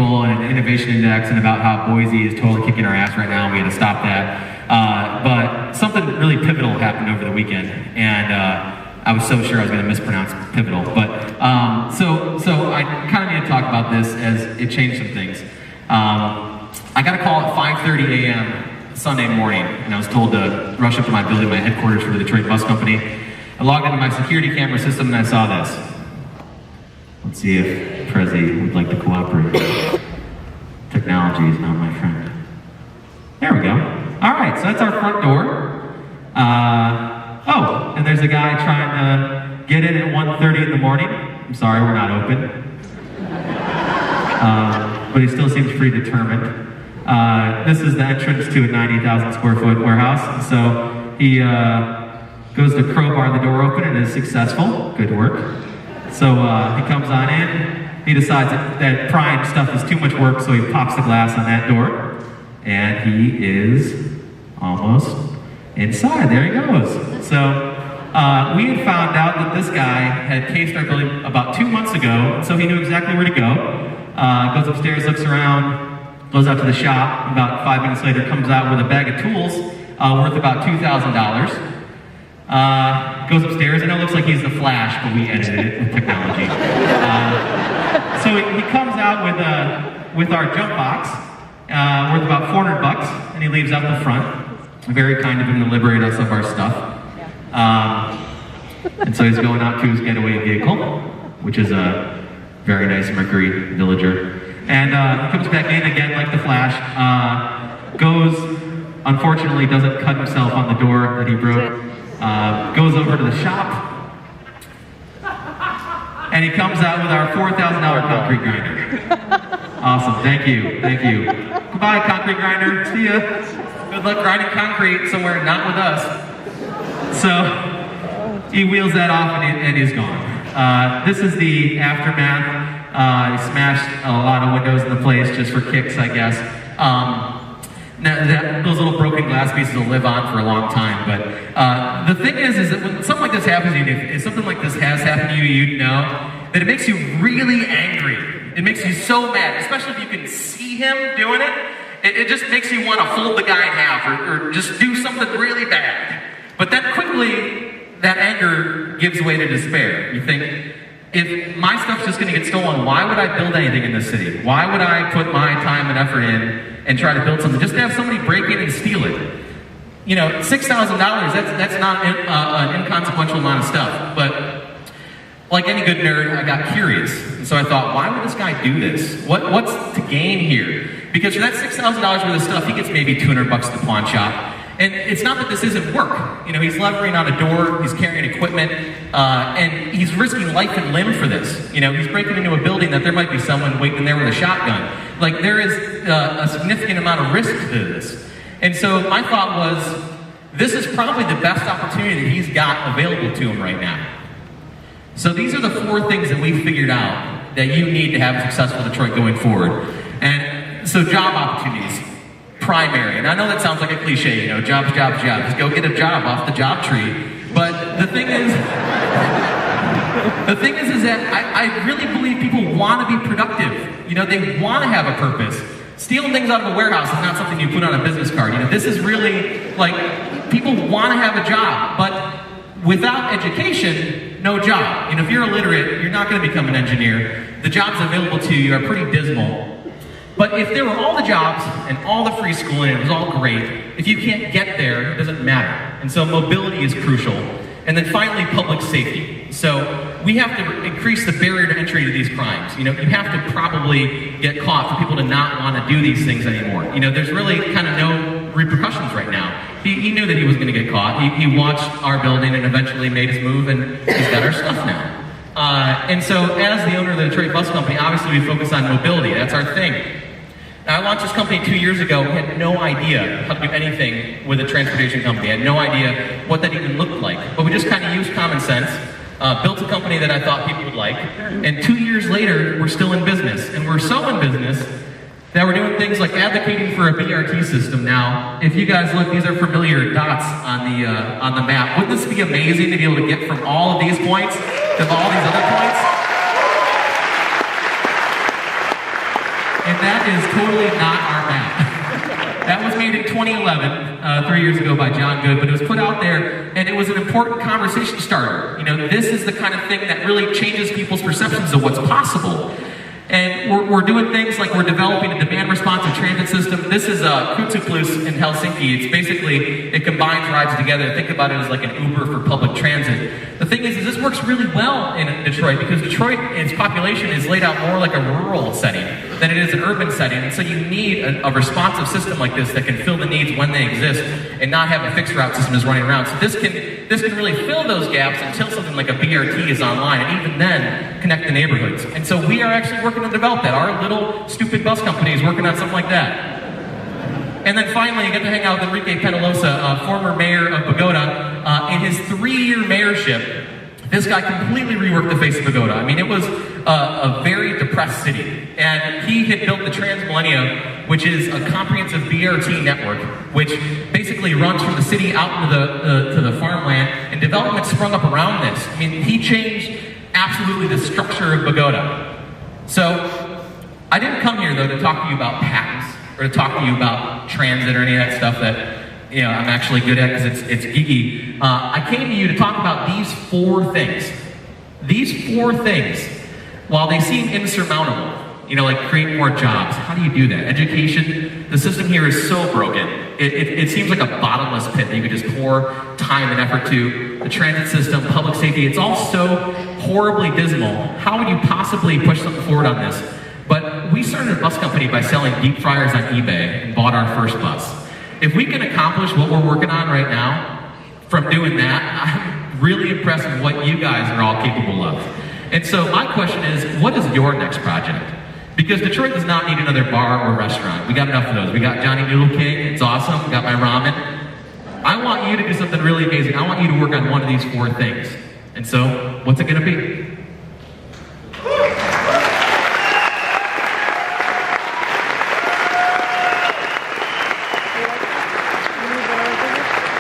people and an innovation index and about how Boise is totally kicking our ass right now and we had to stop that. But something really pivotal happened over the weekend, and I was so sure I was going to mispronounce pivotal. But so I kind of need to talk about this as it changed some things. I got a call at 5:30 a.m. Sunday morning, and I was told to rush up to my building, my headquarters for the Detroit Bus Company. I logged into my security camera system and I saw this. Let's see if Prezi would like to cooperate. Technology is not my friend. There we go. All right, so that's our front door. Oh, and there's a guy trying to get in at 1:30 in the morning. I'm sorry, we're not open. But he still seems pretty determined. This is the entrance to a 90,000 square foot warehouse. So he goes to crowbar the door open and is successful. Good work. So he comes on in. He decides that prying stuff is too much work, so he pops the glass on that door. And he is almost inside. There he goes. So we had found out that this guy had cased our building about 2 months ago, so he knew exactly where to go. Goes upstairs, looks around, goes out to the shop. About 5 minutes later, comes out with a bag of tools worth about $2,000. Goes upstairs, and it looks like he's the Flash, but we edited it with technology. So he comes out with our jump box, worth about $400, and he leaves out the front. Very kind of him to liberate us of our stuff. And so he's going out to his getaway vehicle, which is a very nice Mercury Villager. And he comes back in again like the Flash, goes, unfortunately doesn't cut himself on the door that he broke, goes over to the shop, and he comes out with our $4,000 concrete grinder. Awesome, thank you. Goodbye, concrete grinder, see ya. Good luck grinding concrete somewhere not with us. So he wheels that off and he's gone. This is the aftermath. He smashed a lot of windows in the place just for kicks, I guess. Now, those little broken glass pieces will live on for a long time, but the thing is that when something like this happens to you, if something like this has happened to you, you know that it makes you really angry. It makes you so mad, especially if you can see him doing it. It just makes you want to fold the guy in half or just do something really bad. But then quickly, that anger gives way to despair. You think, if my stuff's just going to get stolen, why would I build anything in this city? Why would I put my time and effort in and try to build something just to have somebody break in and steal it? You know, $6,000, that's not an inconsequential amount of stuff. But like any good nerd, I got curious. And so I thought, why would this guy do this? What's to gain here? Because for that $6,000 worth of stuff, he gets maybe $200 at the pawn shop. And it's not that this isn't work. You know, he's levering on a door, he's carrying equipment, and he's risking life and limb for this. You know, he's breaking into a building that there might be someone waiting there with a shotgun. Like, there is a significant amount of risk to this. And so my thought was, this is probably the best opportunity that he's got available to him right now. So these are the 4 things that we figured out that you need to have a successful Detroit going forward. And so job opportunities. Primary, and I know that sounds like a cliche, you know, jobs, just go get a job off the job tree. But the thing is that I really believe people want to be productive. You know, they want to have a purpose. Stealing things out of a warehouse is not something you put on a business card. You know, this is really like, people want to have a job, but without education, no job. You know, if you're illiterate, you're not going to become an engineer. The jobs available to you are pretty dismal. But if there were all the jobs and all the free schooling, it was all great, if you can't get there, it doesn't matter. And so mobility is crucial. And then finally, public safety. So we have to increase the barrier to entry to these crimes. You know, you have to probably get caught for people to not want to do these things anymore. You know, there's really kind of no repercussions right now. He knew that he was going to get caught. He watched our building and eventually made his move, and he's got our stuff now. And so as the owner of the Detroit Bus Company, obviously we focus on mobility. That's our thing. Now, I launched this company 2 years ago. We had no idea how to do anything with a transportation company. I had no idea what that even looked like. But we just kind of used common sense, built a company that I thought people would like, and 2 years later, we're still in business. And we're so in business that we're doing things like advocating for a BRT system now. If you guys look, these are familiar dots on the map. Wouldn't this be amazing to be able to get from all of these points to all these other points? And that is totally not our map. That was made in 2011, 3 years ago by John Good, but it was put out there, and it was an important conversation starter. You know, this is the kind of thing that really changes people's perceptions of what's possible. And we're doing things like we're developing a demand responsive transit system. This is Kutsuplus in Helsinki. It's basically, it combines rides together. Think about it as like an Uber for public transit. The thing is this works really well in Detroit because Detroit, its population is laid out more like a rural setting than it is an urban setting. And so you need a responsive system like this that can fill the needs when they exist and not have a fixed route system that's running around. So this can really fill those gaps until something like a BRT is online, and even then connect the neighborhoods. And so we are actually working to develop that. Our little stupid bus company is working on something like that. And then finally, I get to hang out with Enrique Peñalosa, former mayor of Bogota. In his 3-year mayorship, this guy completely reworked the face of Bogota. I mean, it was a very depressed city. And he had built the Transmilenio, which is a comprehensive BRT network, which basically runs from the city out into the farmland, and development sprung up around this. I mean, he changed absolutely the structure of Bogota. So, I didn't come here, though, to talk to you about patents, or to talk to you about transit or any of that stuff that I'm actually good at because it's geeky. I came to you to talk about these 4 things. These 4 things, while they seem insurmountable, like create more jobs. How do you do that? Education, the system here is so broken. It seems like a bottomless pit that you could just pour time and effort to. The transit system, public safety, it's all so horribly dismal. How would you possibly push something forward on this? But we started a bus company by selling deep fryers on eBay and bought our first bus. If we can accomplish what we're working on right now from doing that, I'm really impressed with what you guys are all capable of. And so my question is, what is your next project? Because Detroit does not need another bar or restaurant. We got enough of those. We got Johnny Noodle King, it's awesome. We got my ramen. I want you to do something really amazing. I want you to work on one of these 4 things. And so, what's it gonna be?